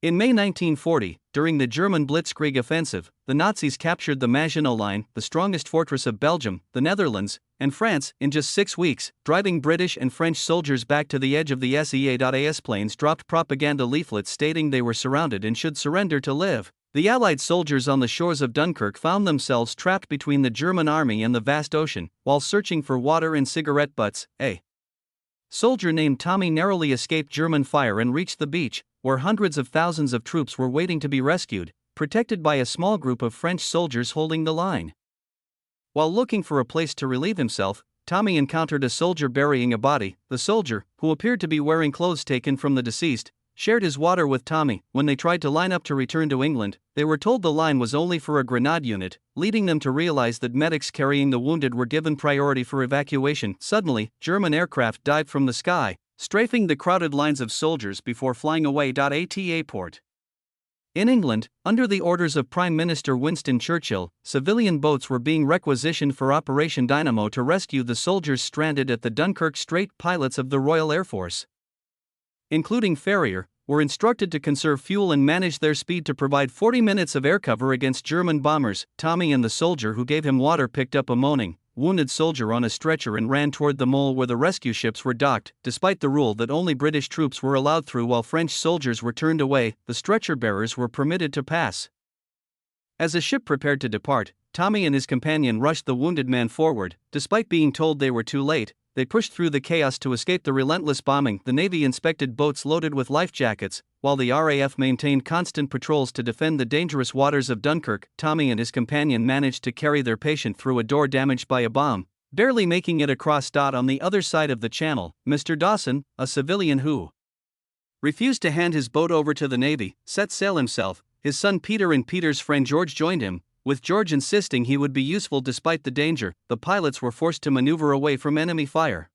In May 1940, during the German Blitzkrieg offensive, the Nazis captured the Maginot Line, the strongest fortress of Belgium, the Netherlands, and France, in just 6 weeks, driving British and French soldiers back to the edge of the SEA.AS. Planes dropped propaganda leaflets stating they were surrounded and should surrender to live. The Allied soldiers on the shores of Dunkirk found themselves trapped between the German army and the vast ocean. While searching for water and cigarette butts, a soldier named Tommy narrowly escaped German fire and reached the beach, where hundreds of thousands of troops were waiting to be rescued, protected by a small group of French soldiers holding the line. While looking for a place to relieve himself, Tommy encountered a soldier burying a body. The soldier, who appeared to be wearing clothes taken from the deceased, shared his water with Tommy. When they tried to line up to return to England, they were told the line was only for a grenade unit, leading them to realize that medics carrying the wounded were given priority for evacuation. Suddenly, German aircraft dived from the sky, strafing the crowded lines of soldiers before flying away. At port. In England, under the orders of Prime Minister Winston Churchill, civilian boats were being requisitioned for Operation Dynamo to rescue the soldiers stranded at the Dunkirk Strait. Pilots of the Royal Air Force, including Farrier, were instructed to conserve fuel and manage their speed to provide 40 minutes of air cover against German bombers. Tommy and the soldier who gave him water picked up a moaning, wounded soldier on a stretcher and ran toward the mole where the rescue ships were docked. Despite the rule that only British troops were allowed through while French soldiers were turned away, the stretcher bearers were permitted to pass. As the ship prepared to depart, Tommy and his companion rushed the wounded man forward. Despite being told they were too late, they pushed through the chaos to escape the relentless bombing. The Navy inspected boats loaded with life jackets, while the RAF maintained constant patrols to defend the dangerous waters of Dunkirk. Tommy and his companion managed to carry their patient through a door damaged by a bomb, barely making it across. On the other side of the channel, Mr. Dawson, a civilian who refused to hand his boat over to the Navy, set sail himself. His son Peter and Peter's friend George joined him, with George insisting he would be useful despite the danger. The pilots were forced to maneuver away from enemy fire.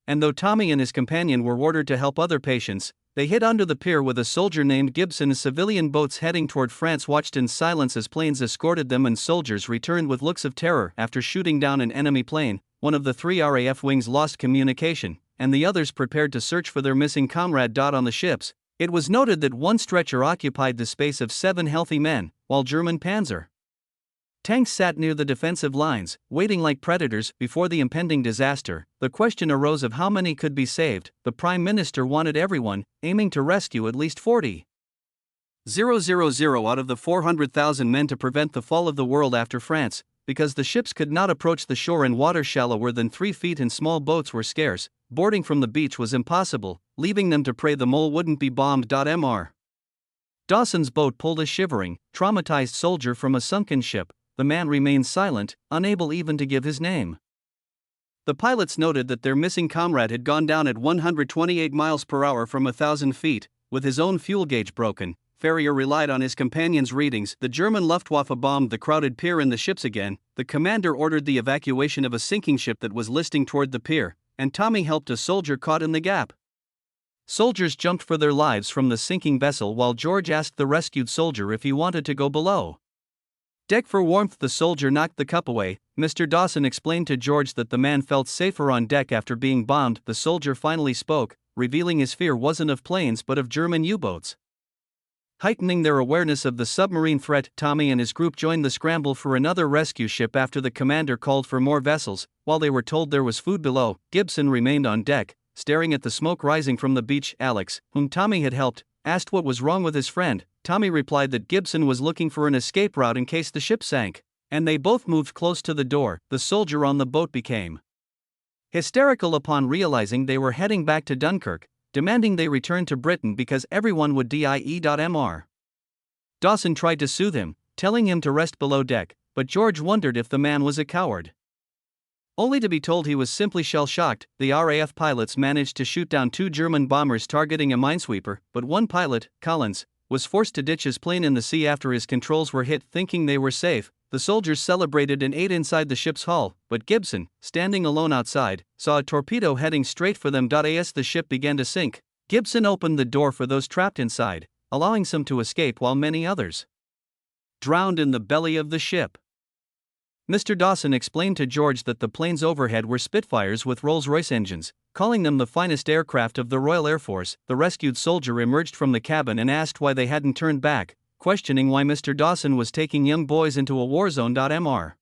And though Tommy and his companion were ordered to help other patients, they hid under the pier with a soldier named Gibson. Civilian boats heading toward France watched in silence as planes escorted them, and soldiers returned with looks of terror. After shooting down an enemy plane, one of the 3 RAF wings lost communication, and the others prepared to search for their missing comrade. On the ships, it was noted that one stretcher occupied the space of 7 healthy men, while German panzer tanks sat near the defensive lines, waiting like predators. Before the impending disaster, the question arose of how many could be saved. The Prime Minister wanted everyone, aiming to rescue at least 40,000 out of the 400,000 men to prevent the fall of the world after France. Because the ships could not approach the shore in water shallower than 3 feet and small boats were scarce, boarding from the beach was impossible, leaving them to pray the mole wouldn't be bombed. Mr. Dawson's boat pulled a shivering, traumatized soldier from a sunken ship. The man remained silent, unable even to give his name. The pilots noted that their missing comrade had gone down at 128 miles per hour from 1,000 feet, with his own fuel gauge broken. Farrier relied on his companion's readings. The German Luftwaffe bombed the crowded pier and the ships again. The commander ordered the evacuation of a sinking ship that was listing toward the pier, and Tommy helped a soldier caught in the gap. Soldiers jumped for their lives from the sinking vessel while George asked the rescued soldier if he wanted to go below deck for warmth. The soldier knocked the cup away. Mr. Dawson explained to George that the man felt safer on deck after being bombed. The soldier finally spoke, revealing his fear wasn't of planes but of German U-boats, heightening their awareness of the submarine threat. Tommy and his group joined the scramble for another rescue ship after the commander called for more vessels. While they were told there was food below, Gibson remained on deck, staring at the smoke rising from the beach. Alex, whom Tommy had helped, asked what was wrong with his friend. Tommy replied that Gibson was looking for an escape route in case the ship sank, and they both moved close to the door. The soldier on the boat became hysterical upon realizing they were heading back to Dunkirk, demanding they return to Britain because everyone would die. Mr. Dawson tried to soothe him, telling him to rest below deck, but George wondered if the man was a coward, only to be told he was simply shell-shocked. The RAF pilots managed to shoot down 2 German bombers targeting a minesweeper, but one pilot, Collins, was forced to ditch his plane in the sea after his controls were hit. Thinking they were safe, the soldiers celebrated and ate inside the ship's hull, but Gibson, standing alone outside, saw a torpedo heading straight for them. As the ship began to sink, Gibson opened the door for those trapped inside, allowing some to escape while many others drowned in the belly of the ship. Mr. Dawson explained to George that the planes overhead were Spitfires with Rolls-Royce engines, calling them the finest aircraft of the Royal Air Force. The rescued soldier emerged from the cabin and asked why they hadn't turned back, questioning why Mr. Dawson was taking young boys into a war zone. Mr.